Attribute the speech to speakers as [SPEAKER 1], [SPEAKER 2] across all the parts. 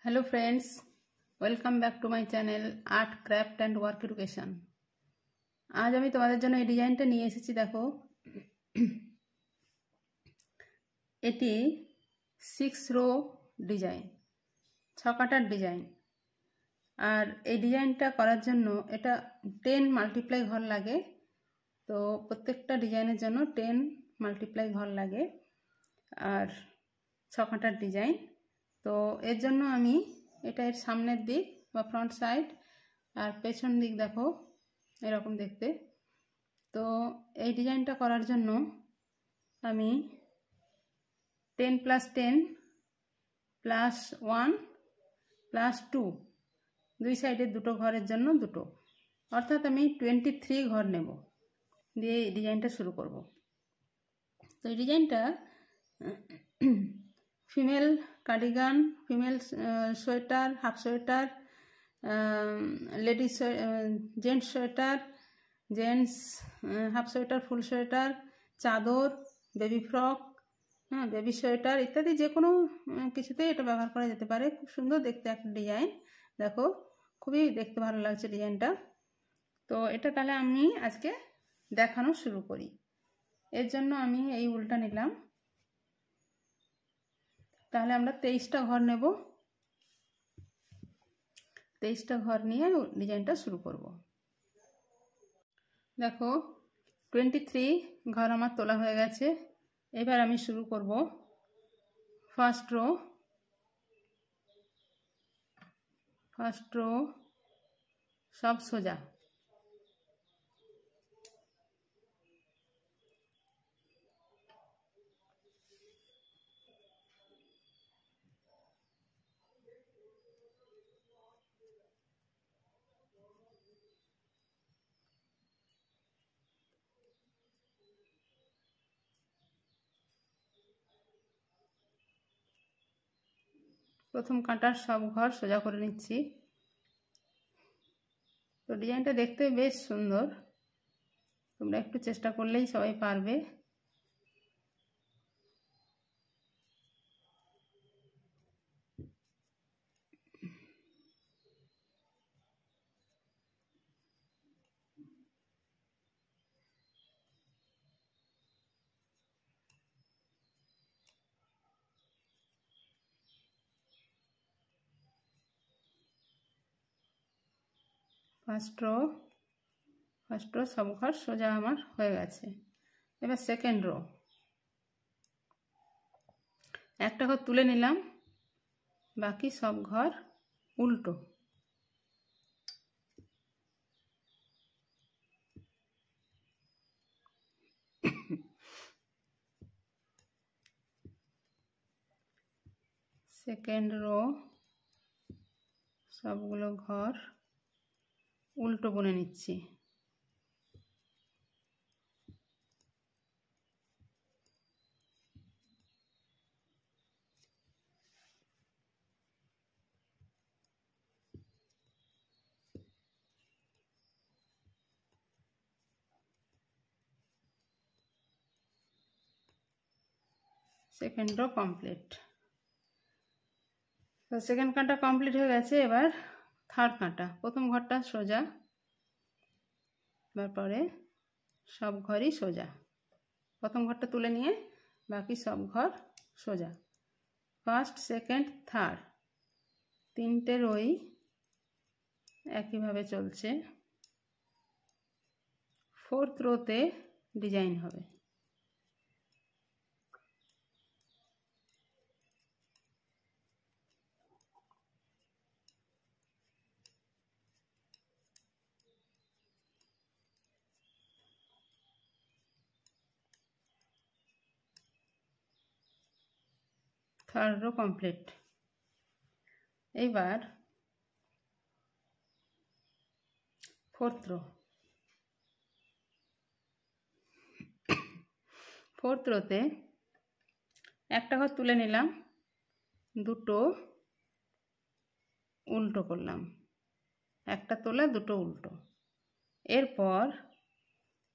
[SPEAKER 1] Hello friends, welcome back to my channel art craft and work education. आज আমি তোমাদের জন্য এই ডিজাইনটা নিয়ে এসেছি। দেখো, এটি 6 রো ডিজাইন, 6 কাটার ডিজাইন। আর এই ডিজাইনটা করার জন্য এটা 10 মাল্টিপ্লাই ঘর লাগে। তো প্রত্যেকটা ডিজাইনের জন্য 10 মাল্টিপ্লাই ঘর লাগে আর 6 কাটার ডিজাইন। তো এর জন্য আমি এটা এর সামনের দিক বা ফ্রন্ট সাইড আর পেছন দিক দেখো এরকম দেখতে। তো এই ডিজাইনটা করার জন্য আমি 10 + 10 + 1 + 2 দুই সাইডে দুটো ঘরের জন্য দুটো, অর্থাৎ আমি 23 ঘর নেব, দিয়ে এই ডিজাইনটা শুরু করব। তো এই ডিজাইনটা female cardigan, female sweater, half sweater, ladies gents sweater, gents half sweater, full sweater, চাদর, বেবি ফ্রক, বেবি সোয়েটার ইত্যাদি যে কোনো কিছুতেই এটা ব্যবহার করা যেতে পারে। খুব সুন্দর দেখতে একটা ডিজাইন, দেখো খুবই দেখতে ভালো লাগছে ডিজাইনটা। তো এটা তাহলে আমি আজকে দেখানো শুরু করি। এর জন্য আমি এই উলটা নিলাম, তাহলে আমরা 23টা ঘর নেব। 23টা ঘর নিয়ে ডিজাইনটা শুরু করব। দেখো 23 ঘর আমার তোলা হয়ে গেছে। এবার আমি শুরু করব ফার্স্ট রো সব সোজা। প্রথম কাঁটার সব ঘর সোজা করে নিচ্ছি। তো ডিজাইনটা দেখতে বেশ সুন্দর, তোমরা একটু চেষ্টা করলেই সবাই পারবে। ফার্স্ট রো সব ঘর সোজা আমার হয়ে গেছে। এবার সেকেন্ড রো, একটা ঘর তুলে নিলাম, বাকি সব ঘর উল্টো। সেকেন্ড রো সবগুলো ঘর উল্টো বুনে নিচ্ছি। Second rho complete. তো সেকেন্ড কাঁটা কমপ্লিট হয়ে গেছে। এবার থার্ড কাঁটা, প্রথম ঘরটা সোজা, তারপরে সব ঘরই সোজা। প্রথম ঘরটা তুলে নিয়ে বাকি সব ঘর সোজা। ফার্স্ট, সেকেন্ড, থার্ড তিনটে রোই একইভাবে চলছে। ফোর্থ রোতে ডিজাইন হবে। Third rho complete. এইবার ফোর্থ রোতে একটা ঘর তুলে নিলাম, দুটো উল্টো করলাম, একটা তোলা দুটো উল্টো। এরপর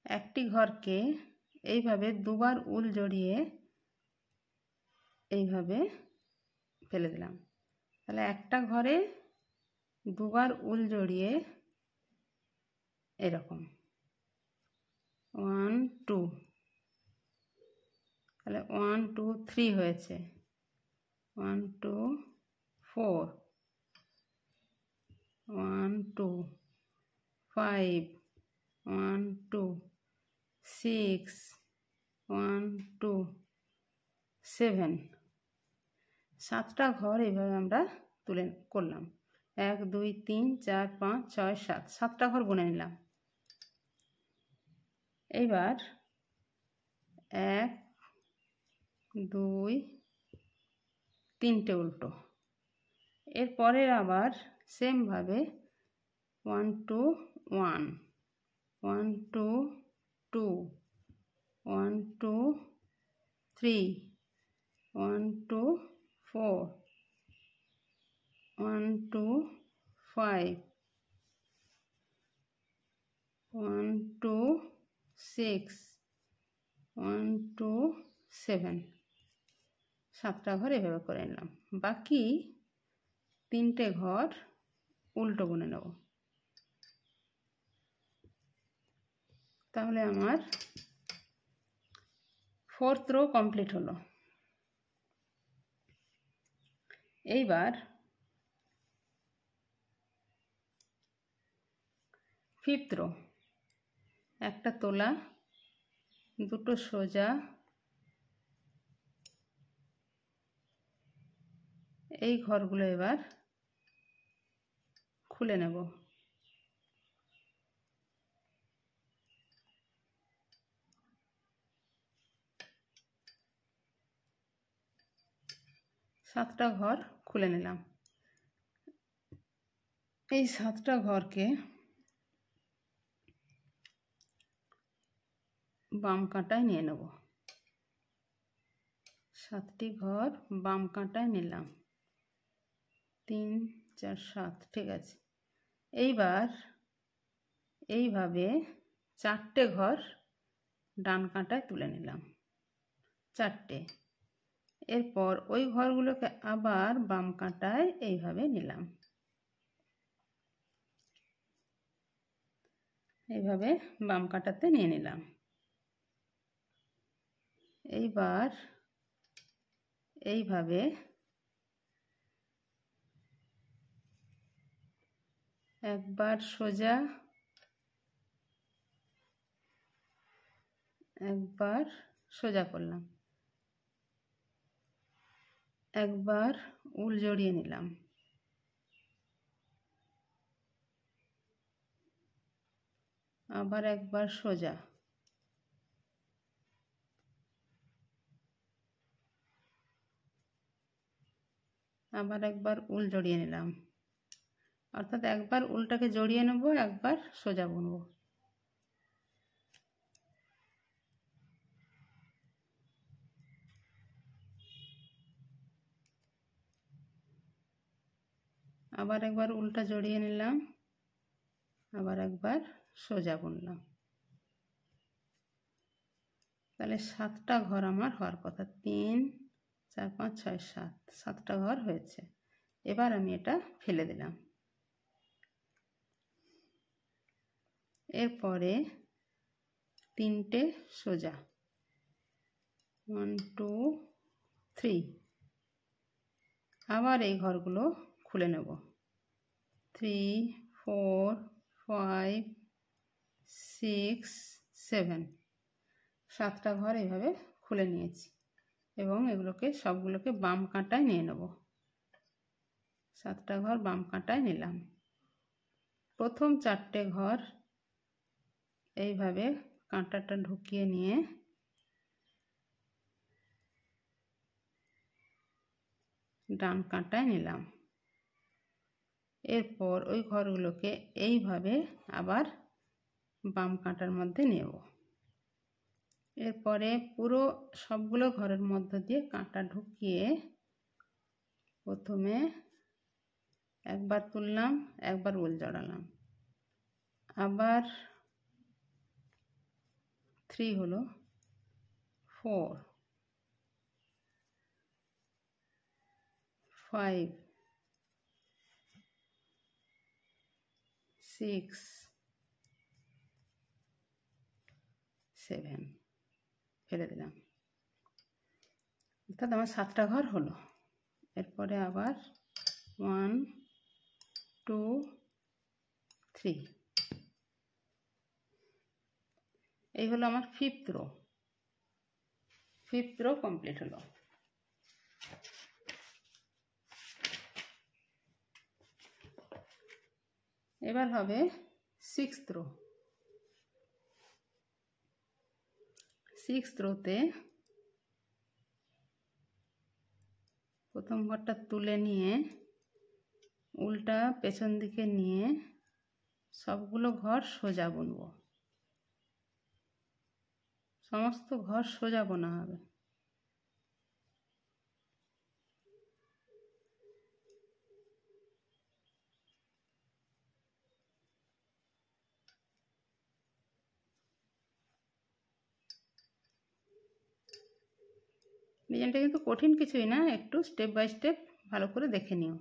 [SPEAKER 1] একটি ঘরকে এইভাবে দুবার উল জড়িয়ে এইভাবে ফেলে দিলাম। তাহলে একটা ঘরে দুবার উল জড়িয়ে এরকম 1 2, তাহলে 1 2 3 হয়েছে, 1 2 4, 1 2 5, 1 2 6, 1 2 7, 7টা ঘর এইভাবে আমরা তুলে করলাম। 1 2 3 4 5 6 7, 7টা ঘর বুনে নিলাম। এইবার 1 2 3টে উল্টো, এরপরের আবার সেমভাবে 1 2 1, 1 2 2, 1 2 3, 1 2 4, 1 2 5, 1 2 6, 1 2 7, 7টা ঘর এভাবে করে নিলাম। বাকি 3টে ঘর উল্টো বুনে নেব। তাহলে আমার 4th রো কমপ্লিট হলো। এইবার 5th রো, একটা তোলা, দুটো সোজা, এই ঘরগুলো এবার খুলে নেব। সাতটা ঘর খুলে নিলাম। এই 7টা ঘরকে বাম কাঁটায় নিয়ে নেব। 7টি ঘর বাম কাঁটায় নিলাম, 3 4 7, ঠিক আছে। এইবার এইভাবে 4টে ঘর ডান কাঁটায় তুলে নিলাম, 4টে। এরপর ওই ঘরগুলোকে আবার বাম কাঁটায় এইভাবে নিলাম, এইভাবে বাম কাঁটাতে নিয়ে নিলাম। এইবার এইভাবে একবার সোজা, একবার সোজা করলাম, একবার উল জড়িয়ে নিলাম, আবার একবার সোজা, আবার একবার উল জড়িয়ে নিলাম। অর্থাৎ একবার উলটাকে জড়িয়ে নেব, একবার সোজা বুনবো। আবার একবার উলটা জড়িয়ে নিলাম, আবার একবার সোজা বুনলাম। তাহলে 7টা ঘর আমার হওয়ার কথা, 3 4 5 6 7, 7টা ঘর হয়েছে। এবার আমি এটা ফেলে দিলাম। এরপরে 3টে সোজা, 1 2 3, আবার এই ঘরগুলো খুলে নেব, 3 4 5 6 7, 7টা ঘর এইভাবে খুলে নিয়েছি এবং এগুলোকে সবগুলোকে বাম কাঁটায় নিয়ে নেব। 7টা ঘর বাম কাঁটায় নিলাম। প্রথম 4টে ঘর এইভাবে কাঁটাটা ঢুকিয়ে নিয়ে ডান কাঁটায় নিলাম। এরপর ওই ঘরগুলোকে এইভাবে আবার বাম কাঁটার মধ্যে নেব। এরপরে পুরো সবগুলো ঘরের মধ্য দিয়ে কাঁটা ঢুকিয়ে প্রথমে একবার তুললাম, একবার উল জড়ালাম, আবার 3 হলো, 4 5 6 7 ফেলে দিলাম, অর্থাৎ আমার 7টা ঘর হলো। এরপরে আবার 1 2 3, এই হলো আমার ফিফথ রো কমপ্লিট হলো। এবার হবে সিক্সথ রোতে প্রথম ঘরটা তুলে নিয়ে উল্টা পেছন দিকে নিয়ে সবগুলো ঘর সোজা বুনবো, সমস্ত ঘর সোজা বোনা হবে। ডিজাইনটা কিন্তু কঠিন কিছুই না, একটু স্টেপ বাই স্টেপ ভালো করে দেখে নিও।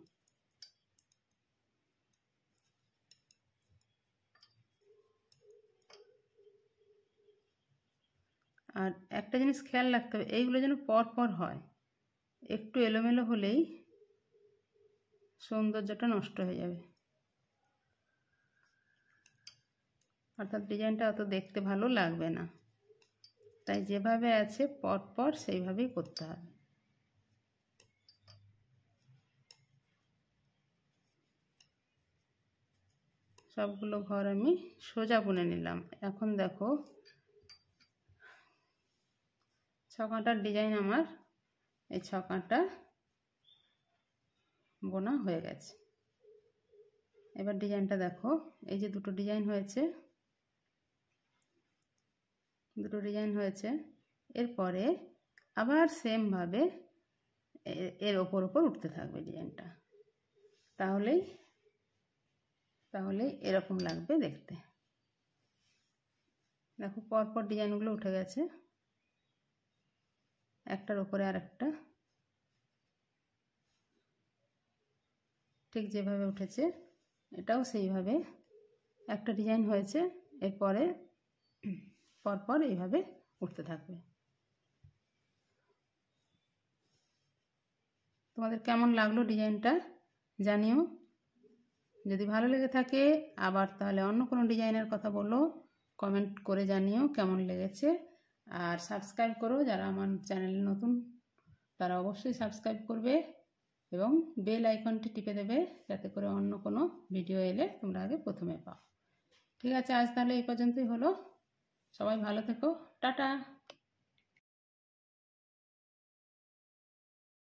[SPEAKER 1] আর একটা জিনিস খেয়াল রাখতে হবে, এইগুলো যেন পর হয়, একটু এলোমেলো হলেই সৌন্দর্যটা নষ্ট হয়ে যাবে, অর্থাৎ ডিজাইনটা অত দেখতে ভালো লাগবে না। তাই যেভাবে আছে পর সেইভাবেই করতে হবে। সবগুলো ঘর আমি সোজা বুনে নিলাম। এখন দেখো 6 কাঁটার ডিজাইন আমার এই 6 কাঁটা বোনা হয়ে গেছে। এবার ডিজাইনটা দেখো, এই যে দুটো ডিজাইন হয়েছে, এরপরে আবার সেমভাবে এর ওপর উঠতে থাকবে ডিজাইনটা, তাহলেই এরকম লাগবে দেখতে। দেখো পরপর ডিজাইনগুলো উঠে গেছে, একটার ওপরে আর একটা, ঠিক যেভাবে উঠেছে এটাও সেইভাবে একটা ডিজাইন হয়েছে, এরপরে পরপর এইভাবে উঠতে থাকবে। তোমাদের কেমন লাগলো ডিজাইনটা জানিও। যদি ভালো লেগে থাকে আবার তাহলে অন্য কোনো ডিজাইনের কথা বলো, কমেন্ট করে জানিও কেমন লেগেছে। আর সাবস্ক্রাইব করো, যারা আমার চ্যানেলে নতুন তারা অবশ্যই সাবস্ক্রাইব করবে এবং বেল আইকনটি টিপে দেবে, যাতে করে অন্য কোনো ভিডিও এলে তোমরা আগে প্রথমে পাও। ঠিক আছে, আজ তাহলে এই পর্যন্তই হলো। সবাই ভালো থেকো, টাটা।